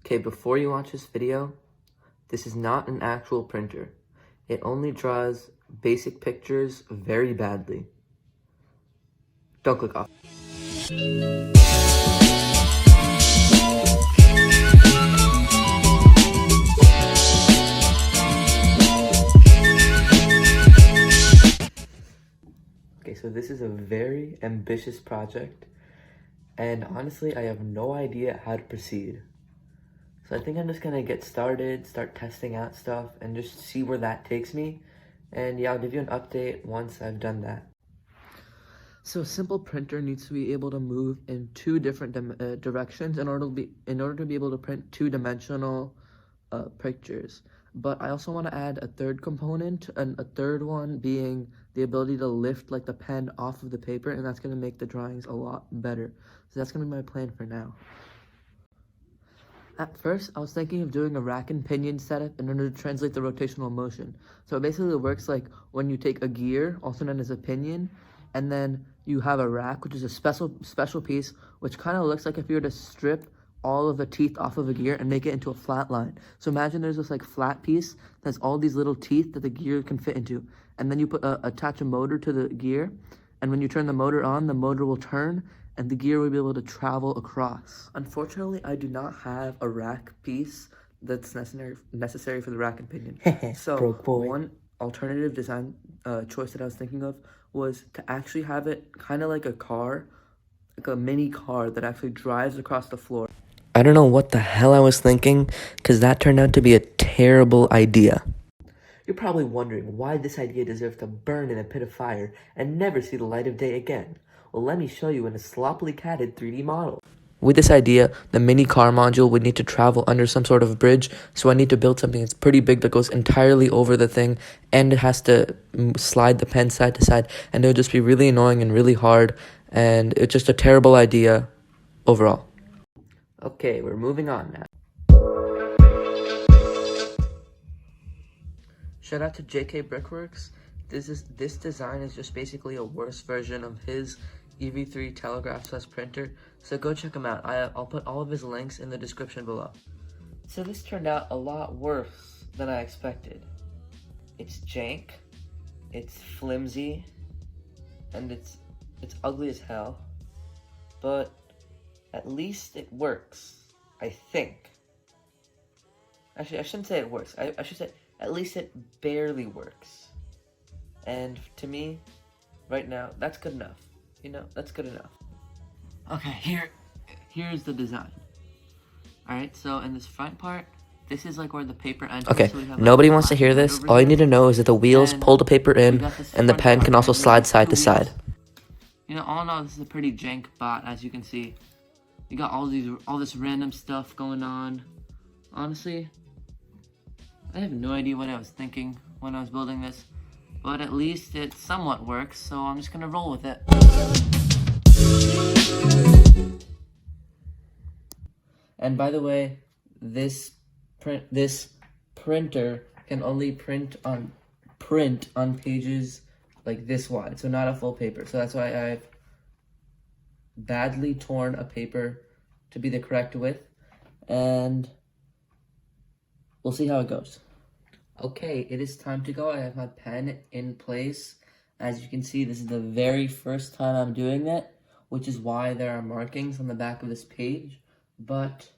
Okay, before you watch this video, this is not an actual printer. It only draws basic pictures very badly. Don't click off. Okay, so this is a very ambitious project, and honestly, I have no idea how to proceed. So I think I'm just gonna get started, start testing out stuff, and just see where that takes me. And yeah, I'll give you an update once I've done that. So a simple printer needs to be able to move in two different directions in order to be able to print two-dimensional pictures. But I also want to add a third component, and a third one being the ability to lift like the pen off of the paper, and that's going to make the drawings a lot better. So that's going to be my plan for now. At first, I was thinking of doing a rack and pinion setup in order to translate the rotational motion. So it basically works like when you take a gear, also known as a pinion, and then you have a rack, which is a special piece, which kind of looks like if you were to strip all of the teeth off of a gear and make it into a flat line. So imagine there's this like flat piece that has all these little teeth that the gear can fit into, and then you attach a motor to the gear, and when you turn the motor on, the motor will turn, and the gear will be able to travel across. Unfortunately, I do not have a rack piece that's necessary for the rack and pinion. So one alternative design choice that I was thinking of was to actually have it kind of like a car, like a mini car that actually drives across the floor. I don't know what the hell I was thinking, because that turned out to be a terrible idea. You're probably wondering why this idea deserves to burn in a pit of fire and never see the light of day again. Well, let me show you in a sloppily catted 3D model. With this idea, the mini car module would need to travel under some sort of bridge, so I need to build something that's pretty big that goes entirely over the thing, and it has to slide the pen side to side, and it would just be really annoying and really hard, and it's just a terrible idea overall. Okay, we're moving on now. Shout out to JKBrickworks. This design is just basically a worse version of his EV3 Telegraph Plus printer, so go check him out. I'll put all of his links in the description below. So this turned out a lot worse than I expected. It's jank, it's flimsy, and it's ugly as hell, but at least it works, I think. Actually, I shouldn't say it works. I should say at least it barely works. And to me, right now, that's good enough. You know, that's good enough. Okay, here's the design. Alright, so in this front part, this is like where the paper enters. Okay, so nobody wants to hear this. All you need to know is that the wheels pull the paper in, and the pen can also slide side to side. You know, all in all, this is a pretty jank bot, as you can see. You got all this random stuff going on. Honestly, I have no idea what I was thinking when I was building this, but at least it somewhat works, so I'm just gonna roll with it. And by the way, this printer can only print on pages like this wide, so not a full paper. So that's why I've badly torn a paper to be the correct width, and we'll see how it goes. Okay, it is time to go. I have my pen in place. As you can see, this is the very first time I'm doing it, which is why there are markings on the back of this page. But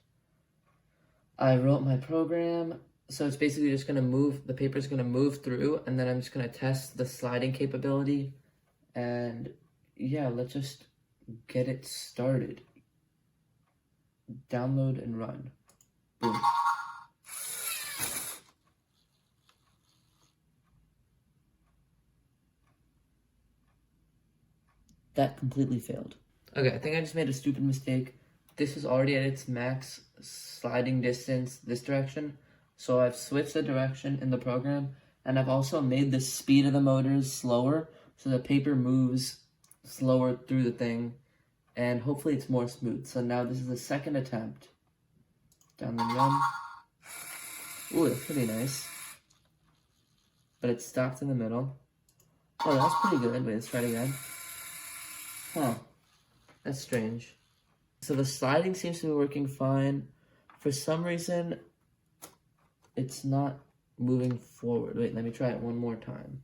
I wrote my program, so it's basically just gonna move, the paper's gonna move through, and then I'm just gonna test the sliding capability. And yeah, let's just get it started. Download and run. Boom. That completely failed. Okay, I think I just made a stupid mistake. This is already at its max sliding distance this direction, so I've switched the direction in the program, and I've also made the speed of the motors slower, so the paper moves slower through the thing, and hopefully it's more smooth. So now this is the second attempt. Down the run. Ooh, that's pretty nice. But it stopped in the middle. Oh, that's pretty good. Wait, let's try it again. Huh. That's strange. So the sliding seems to be working fine. For some reason, it's not moving forward. Wait, let me try it one more time.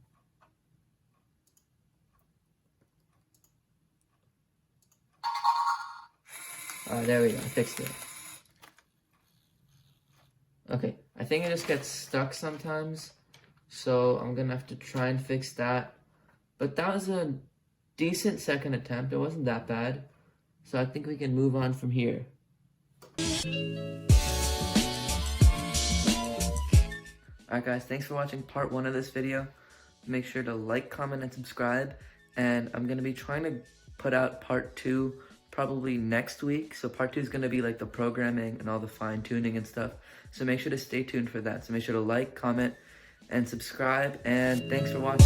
There we go, I fixed it. Okay, I think it just gets stuck sometimes, so I'm gonna have to try and fix that. But that was a decent second attempt. It wasn't that bad, so I think we can move on from here. Alright guys, thanks for watching part 1 of this video. Make sure to like, comment, and subscribe. And I'm going to be trying to put out part 2 probably next week. So part 2 is going to be like the programming and all the fine tuning and stuff. So make sure to stay tuned for that. So make sure to like, comment, and subscribe. And thanks for watching.